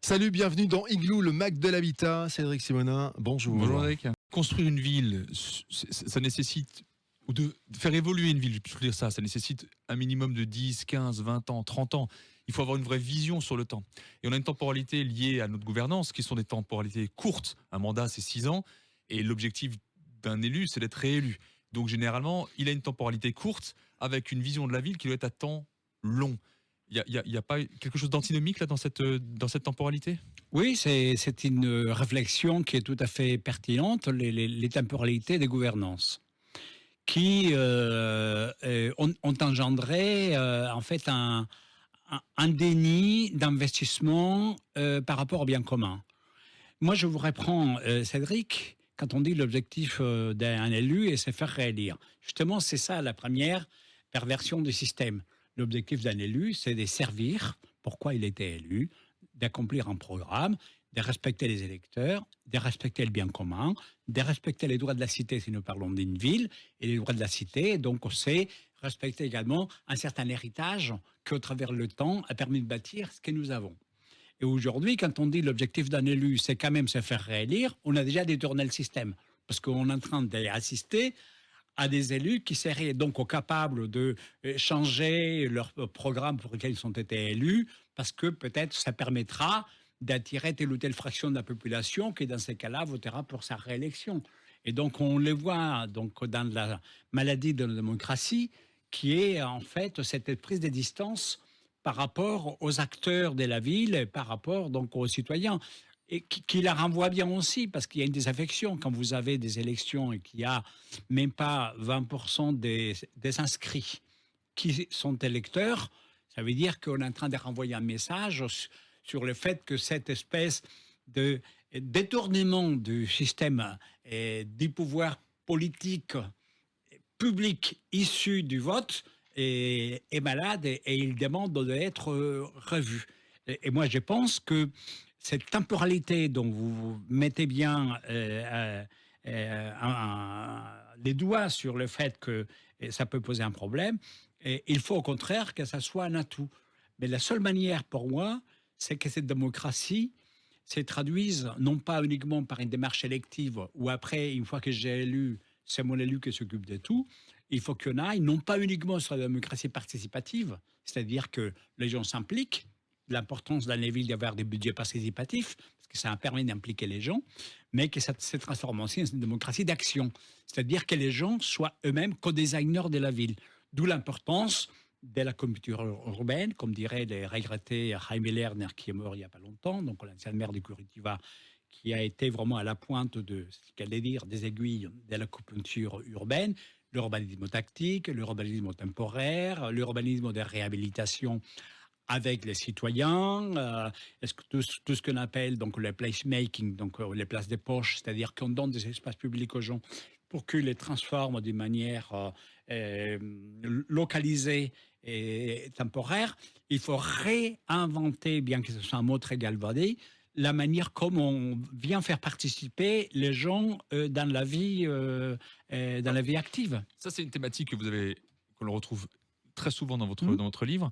Salut, bienvenue dans Igloo, le Mac de l'habitat. Cédric Simonin, bonjour. Bonjour Eric. Construire une ville, ça nécessite, ou de faire évoluer une ville, je peux dire ça nécessite un minimum de 10, 15, 20 ans, 30 ans. Il faut avoir une vraie vision sur le temps. Et on a une temporalité liée à notre gouvernance, qui sont des temporalités courtes. Un mandat, c'est 6 ans. Et l'objectif d'un élu, c'est d'être réélu. Donc généralement, il a une temporalité courte, avec une vision de la ville qui doit être à temps long. Il y a pas quelque chose d'antinomique là dans cette temporalité ? Oui, c'est une réflexion qui est tout à fait pertinente, les temporalités des gouvernances, qui ont engendré en fait un déni d'investissement par rapport au bien commun. Moi, je vous reprends, Cédric, quand on dit l'objectif d'un élu, et c'est faire réélire. Justement, c'est ça la première perversion du système. L'objectif d'un élu, c'est de servir pourquoi il était élu, d'accomplir un programme, de respecter les électeurs, de respecter le bien commun, de respecter les droits de la cité si nous parlons d'une ville, et les droits de la cité, donc c'est respecter également un certain héritage qui, au travers le temps, a permis de bâtir ce que nous avons. Et aujourd'hui, quand on dit l'objectif d'un élu, c'est quand même se faire réélire, on a déjà détourné le système, parce qu'on est en train d'assister à des élus qui seraient donc capables de changer leur programme pour lequel ils ont été élus, parce que peut-être ça permettra d'attirer telle ou telle fraction de la population qui, dans ces cas-là, votera pour sa réélection. Et donc, on les voit donc, dans la maladie de la démocratie, qui est en fait cette prise de distance par rapport aux acteurs de la ville et par rapport donc aux citoyens. Et qui la renvoie bien aussi, parce qu'il y a une désaffection. Quand vous avez des élections et qu'il n'y a même pas 20% des inscrits qui sont électeurs, ça veut dire qu'on est en train de renvoyer un message sur le fait que cette espèce de détournement du système et du pouvoir politique public issu du vote est malade et il demande d'être revu. Et moi, je pense que cette temporalité dont vous mettez bien les doigts sur le fait que ça peut poser un problème, et il faut au contraire que ça soit un atout. Mais la seule manière pour moi, c'est que cette démocratie se traduise non pas uniquement par une démarche élective où après, une fois que j'ai élu, c'est mon élu qui s'occupe de tout. Il faut qu'on aille non pas uniquement sur la démocratie participative, c'est-à-dire que les gens s'impliquent, l'importance dans les villes d'avoir des budgets participatifs, parce que ça permet d'impliquer les gens, mais que ça se transforme aussi en une démocratie d'action. C'est-à-dire que les gens soient eux-mêmes co-designers de la ville. D'où l'importance de la culture urbaine, comme dirait le regretté Jaime Lerner, qui est mort il n'y a pas longtemps, donc l'ancien maire de Curitiba, qui a été vraiment à la pointe de ce qu'allait dire des aiguilles de la culture urbaine, l'urbanisme tactique, l'urbanisme temporaire, l'urbanisme de réhabilitation avec les citoyens, est-ce que tout ce qu'on appelle donc le placemaking, donc les places des poches, c'est-à-dire qu'on donne des espaces publics aux gens pour qu'ils les transforment d'une manière localisée et temporaire. Il faut réinventer, bien que ce soit un mot très galvaudé, la manière comme on vient faire participer les gens dans la vie active. Ça, c'est une thématique qu'on retrouve très souvent dans votre livre.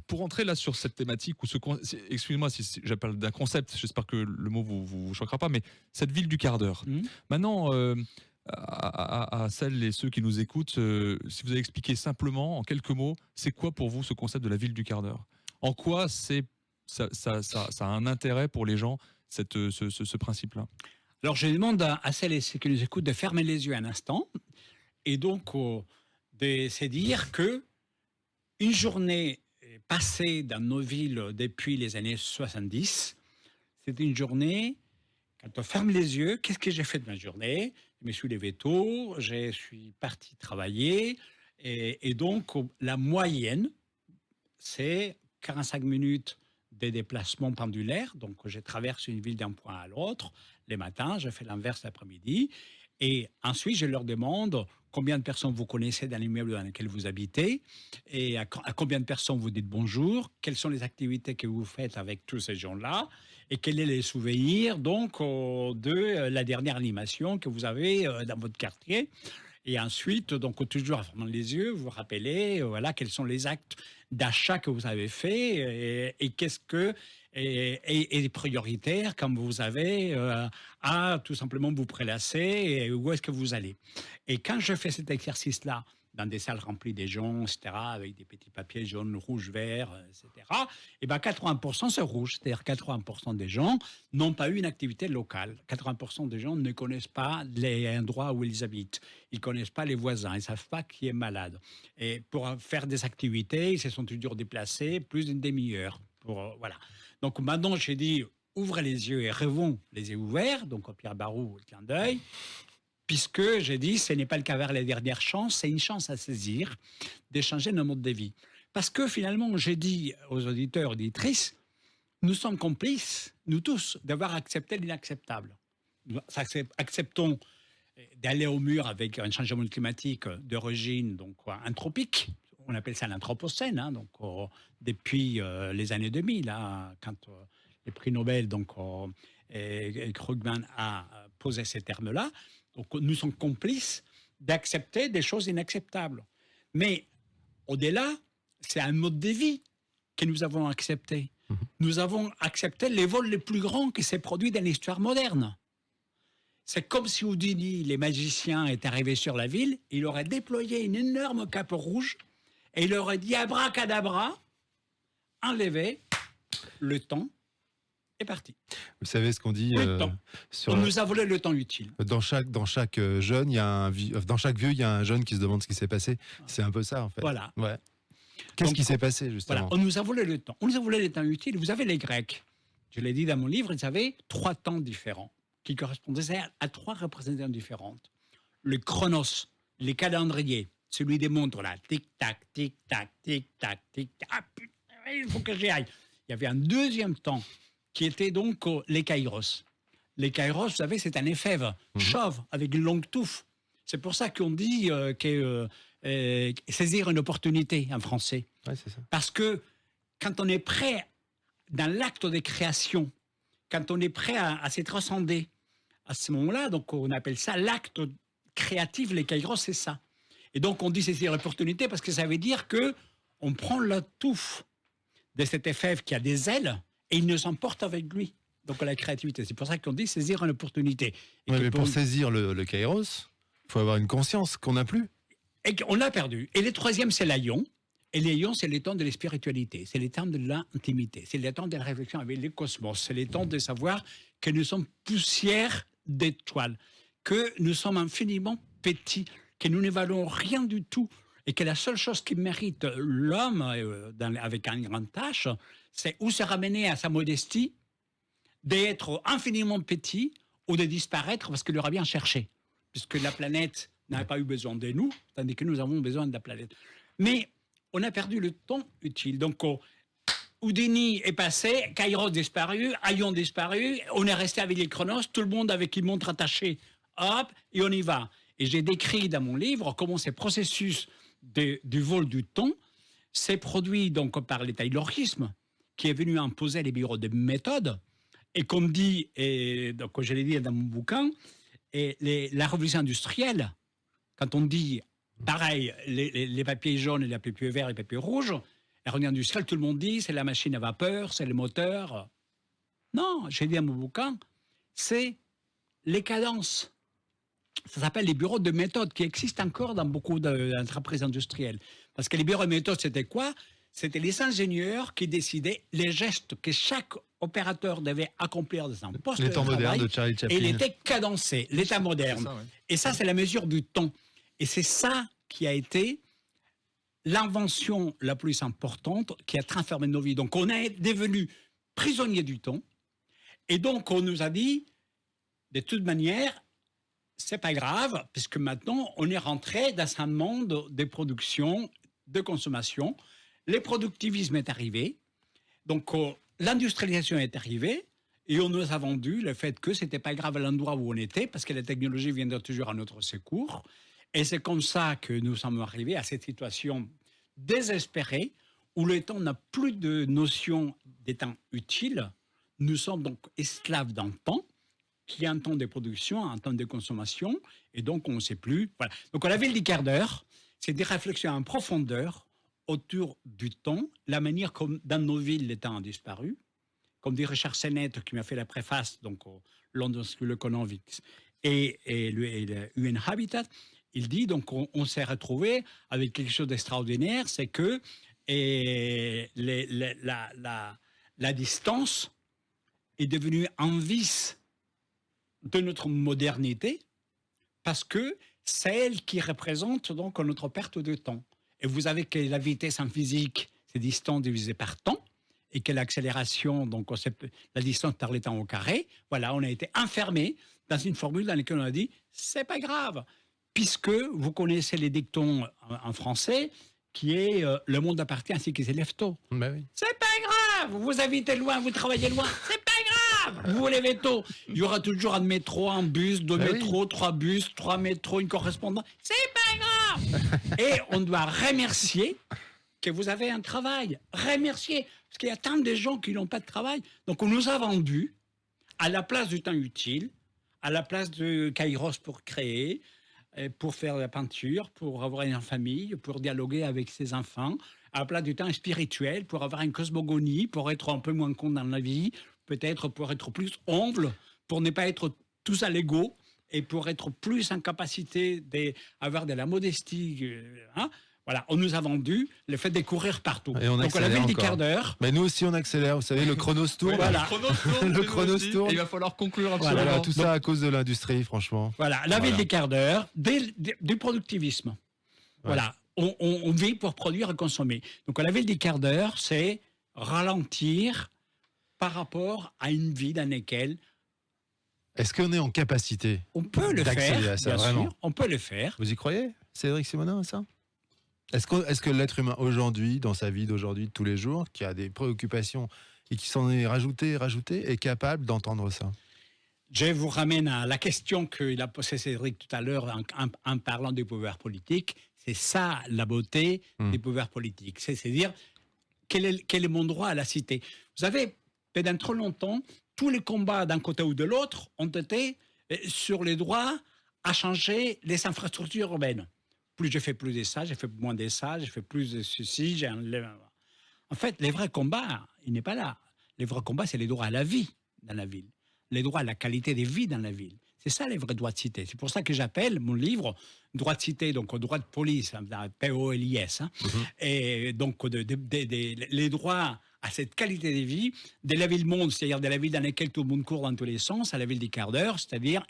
Pour entrer là sur cette thématique, excusez-moi si j'appelle d'un concept, j'espère que le mot vous choquera pas, mais cette ville du quart d'heure. Maintenant, à celles et ceux qui nous écoutent, si vous avez expliqué simplement, en quelques mots, c'est quoi pour vous ce concept de la ville du quart d'heure ? En quoi ça a un intérêt pour les gens, ce principe-là ? Alors, je demande à celles et ceux qui nous écoutent de fermer les yeux un instant, et donc de se dire que une journée passée dans nos villes depuis les années 70, c'est une journée, quand on ferme les yeux, qu'est-ce que j'ai fait de ma journée ? Je me suis levé tôt, je suis parti travailler, et donc la moyenne, c'est 45 minutes de déplacement pendulaire, donc je traverse une ville d'un point à l'autre, les matins, je fais l'inverse l'après-midi, et ensuite je leur demande combien de personnes vous connaissez dans l'immeuble dans lequel vous habitez, et à combien de personnes vous dites bonjour, quelles sont les activités que vous faites avec tous ces gens-là, et quels sont les souvenirs donc, de la dernière animation que vous avez dans votre quartier. Et ensuite, donc toujours en fermant les yeux, vous vous rappelez, voilà, quels sont les actes d'achat que vous avez faits et qu'est-ce que et prioritaire quand vous avez à tout simplement vous prélasser et où est-ce que vous allez. Et quand je fais cet exercice-là, dans des salles remplies des gens, etc., avec des petits papiers jaunes, rouges, verts, etc., et ben 80% c'est rouge, c'est-à-dire 80% des gens n'ont pas eu une activité locale. 80% des gens ne connaissent pas les endroits où ils habitent. Ils ne connaissent pas les voisins, ils ne savent pas qui est malade. Et pour faire des activités, ils se sont toujours déplacés plus d'une demi-heure. Voilà. Donc maintenant, j'ai dit, ouvrez les yeux et rêvons les yeux ouverts, donc au Pierre Barou, le clin d'œil, puisque j'ai dit, ce n'est pas le cas vers la dernière chance, c'est une chance à saisir d'échanger nos modes de vie. Parce que finalement, j'ai dit aux auditeurs, auditrices, nous sommes complices, nous tous, d'avoir accepté l'inacceptable. Nous acceptons d'aller au mur avec un changement climatique d'origine donc anthropique. On appelle ça l'anthropocène, hein, donc depuis les années 2000, hein, quand les prix Nobel, donc et Krugman a posé ces termes-là. Donc nous sommes complices d'accepter des choses inacceptables. Mais au-delà, c'est un mode de vie que nous avons accepté. Nous avons accepté les vols les plus grands qui s'est produit dans l'histoire moderne. C'est comme si Houdini, les magiciens, est arrivé sur la ville, il aurait déployé une énorme cape rouge et il aurait dit abracadabra, enlevé, le temps est parti. Vous savez ce qu'on dit Le temps. sur On nous a volé le temps utile. dans chaque jeune, il y a dans chaque vieux, il y a un jeune qui se demande ce qui s'est passé. C'est un peu ça en fait. Voilà. Ouais. Qu'est-ce Donc, qui s'est passé justement? Voilà, on nous a volé le temps. On nous a volé le temps utile. Vous avez les Grecs. Je l'ai dit dans mon livre, ils avaient 3 temps différents qui correspondaient à 3 représentations différentes. Le chronos, les calendriers, celui des montres là, tic-tac, tic-tac, tic-tac, tic-tac. Ah putain, il faut que j'y aille. Il y avait un deuxième temps qui était donc les kairos. Les kairos, vous savez, c'est un éphève chauve avec une longue touffe. C'est pour ça qu'on dit saisir une opportunité en français. Ouais, c'est ça. Parce que quand on est prêt dans l'acte de création, quand on est prêt à se transcender, à ce moment-là, donc on appelle ça l'acte créatif, les kairos, c'est ça. Et donc on dit saisir l'opportunité parce que ça veut dire que on prend la touffe de cet éphève qui a des ailes et il nous emporte avec lui. Donc la créativité, c'est pour ça qu'on dit saisir une opportunité. Et Ouais, que mais pour saisir le kairos, il faut avoir une conscience qu'on n'a plus. Et on l'a perdu. Et le troisième, c'est l'aïon. Et l'aïon, c'est le temps de la spiritualité, c'est le temps de l'intimité, c'est le temps de la réflexion avec le cosmos, c'est le temps de savoir que nous sommes poussière d'étoiles, que nous sommes infiniment petits, que nous ne valons rien du tout, et que la seule chose qui mérite l'homme avec un grand H, c'est ou se ramener à sa modestie, d'être infiniment petit, ou de disparaître parce qu'il aura bien cherché, puisque la planète n'a pas eu besoin de nous, tandis que nous avons besoin de la planète. Mais on a perdu le temps utile. Donc, Houdini est passé, Kairos disparu, Aion disparu, on est resté avec les chronos, tout le monde avec une montre attachée, hop, et on y va. Et j'ai décrit dans mon livre comment ces processus du vol du temps s'est produit donc par le taylorisme, qui est venu imposer les bureaux de méthode, et comme dit, et donc je l'ai dit dans mon bouquin, la révolution industrielle, quand on dit pareil, les papiers jaunes, les papiers verts, les papiers rouges, la réunion industrielle, tout le monde dit c'est la machine à vapeur, c'est le moteur. Non, j'ai dit à mon bouquin, c'est les cadences. Ça s'appelle les bureaux de méthode qui existent encore dans beaucoup d'entreprises industrielles. Parce que les bureaux de méthode, c'était quoi? C'était les ingénieurs qui décidaient les gestes que chaque opérateur devait accomplir dans son poste de L'état travail. moderne de Charlie Chaplin. Et il était cadencé, l'état moderne. Ça, ouais. Et ça, c'est la mesure du temps. Et c'est ça qui a été l'invention la plus importante qui a transformé nos vies. Donc, on est devenu prisonnier du temps. Et donc, on nous a dit, de toute manière, c'est pas grave, puisque maintenant, on est rentré dans un monde de production, de consommation. Le productivisme est arrivé. Donc, l'industrialisation est arrivée. Et on nous a vendu le fait que c'était pas grave à l'endroit où on était, parce que la technologie viendra toujours à notre secours. Et c'est comme ça que nous sommes arrivés à cette situation désespérée où le temps n'a plus de notion des temps utiles. Nous sommes donc esclaves d'un temps qu'il y a un temps de production, un temps de consommation, et donc on ne sait plus. Voilà. Donc la ville du quart d'heure, c'est des réflexions en profondeur autour du temps, la manière comme dans nos villes le temps a disparu. Comme dit Richard Sennett, qui m'a fait la préface donc au London School Economics et le UN Habitat, il dit donc on s'est retrouvé avec quelque chose d'extraordinaire, c'est que la distance est devenue un vice de notre modernité parce que c'est elle qui représente donc notre perte de temps. Et vous savez que la vitesse en physique, c'est distance divisée par temps, et que l'accélération, donc la distance par le temps au carré, voilà, on a été enfermé dans une formule dans laquelle on a dit c'est pas grave, puisque vous connaissez les dictons en français, qui est le monde appartient ainsi qu'il s'élève tôt. Ben oui. C'est pas grave, vous habitez loin, vous travaillez loin, c'est pas grave, vous vous levez tôt. Il y aura toujours un métro, un bus, deux métros, trois bus, trois métros, une correspondance, c'est pas grave. Et on doit remercier que vous avez un travail, remercier, parce qu'il y a tant de gens qui n'ont pas de travail. Donc on nous a vendu, à la place du temps utile, à la place de Kairos pour créer, pour faire la peinture, pour avoir une famille, pour dialoguer avec ses enfants, à la place du temps spirituel, pour avoir une cosmogonie, pour être un peu moins con dans la vie, peut-être pour être plus humble, pour ne pas être tous à l'ego, et pour être plus en capacité d'avoir de la modestie. Voilà, on nous a vendu le fait de courir partout. Et on donc, la ville du quart d'heure. Mais nous aussi, on accélère. Vous savez, le chrono se tourne. Voilà. Le chrono se tourne. Et il va falloir conclure absolument. Voilà, tout ça à cause de l'industrie, franchement. Voilà, la ville du quart d'heure, du productivisme. Voilà, on vit pour produire et consommer. Donc, la ville du quart d'heure, c'est ralentir par rapport à une vie dans laquelle Est-ce qu'on est en capacité on peut le d'accéder faire, à ça, bien vraiment sûr, on peut le faire. Vous y croyez, Cédric Simonin, à ça? Est-ce que l'être humain aujourd'hui, dans sa vie d'aujourd'hui, de tous les jours, qui a des préoccupations et qui s'en est rajouté, est capable d'entendre ça? Je vous ramène à la question qu'il a posée Cédric tout à l'heure en parlant du pouvoir politique. C'est ça la beauté du pouvoir politique. C'est-à-dire, quel est mon droit à la cité? Vous savez, pendant trop longtemps, tous les combats d'un côté ou de l'autre ont été sur les droits à changer les infrastructures urbaines. Plus je fais plus de ça, j'ai fait moins de ça, j'ai fait plus de ceci. En fait, les vrais combats, il n'est pas là. Les vrais combats, c'est les droits à la vie dans la ville, les droits à la qualité de vie dans la ville. C'est ça les vrais droits de cité. C'est pour ça que j'appelle mon livre droit de cité, donc droit de police, POLIS, et donc les droits à cette qualité de vie de la ville-monde, c'est-à-dire de la ville dans laquelle tout le monde court dans tous les sens, à la ville du quart d'heure, c'est-à-dire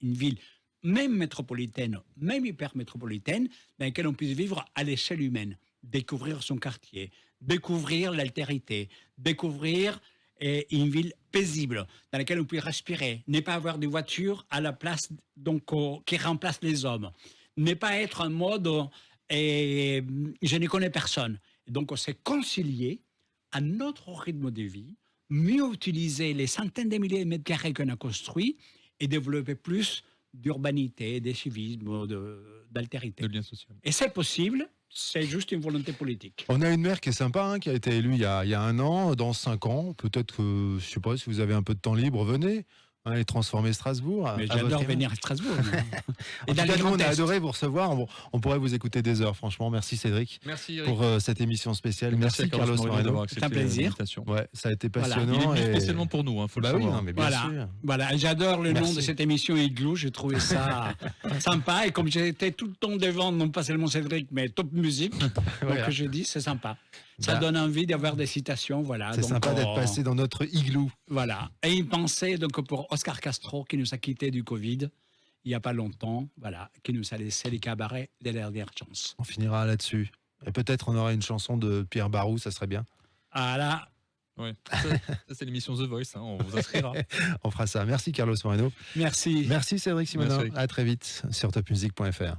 une ville même métropolitaine, même hyper-métropolitaine, dans laquelle on puisse vivre à l'échelle humaine, découvrir son quartier, découvrir l'altérité, découvrir une ville paisible, dans laquelle on puisse respirer, ne pas avoir de voiture à la place, donc, qui remplace les hommes, ne pas être en mode je ne connais personne. Donc on s'est concilié à notre rythme de vie, mieux utiliser les centaines de milliers de mètres carrés qu'on a construits et développer plus d'urbanité, de civisme, d'altérité. De lien social. Et c'est possible, c'est juste une volonté politique. On a une maire qui est sympa, qui a été élue il y a 1 an, dans 5 ans. Peut-être que, je ne sais pas, si vous avez un peu de temps libre, venez. Et transformer Strasbourg. Mais j'adore venir à Strasbourg. Et dans nous, on a adoré vous recevoir. On pourrait vous écouter des heures, franchement. Merci Cédric. Merci Eric. Pour cette émission spéciale. Merci Carlos Moreno d'avoir accepté C'est un plaisir. l'invitation. Ouais, ça a été passionnant. Il est venu et... spécialement pour nous, faut le Bah oui, savoir. non, mais bien sûr. Voilà, j'adore le nom Merci. de cette émission Igloo, j'ai trouvé ça sympa. Et comme j'étais tout le temps devant, non pas seulement Cédric, mais top musique, Voilà. donc je dis c'est sympa. Ça Bah, donne envie d'avoir des citations, voilà. C'est donc, sympa d'être passé dans notre igloo. Voilà. Et une pensée donc pour Oscar Castro qui nous a quittés du Covid il n'y a pas longtemps, voilà, qui nous a laissé les cabarets de l'air d'urgence. On finira là-dessus. Et peut-être on aura une chanson de Pierre Barou, ça serait bien. Ah là, Ouais. Ça, c'est l'émission The Voice, on vous inscrira. On fera ça. Merci Carlos Moreno. merci. Merci Cédric Simonin. Merci, Eric. À très vite sur topmusic.fr.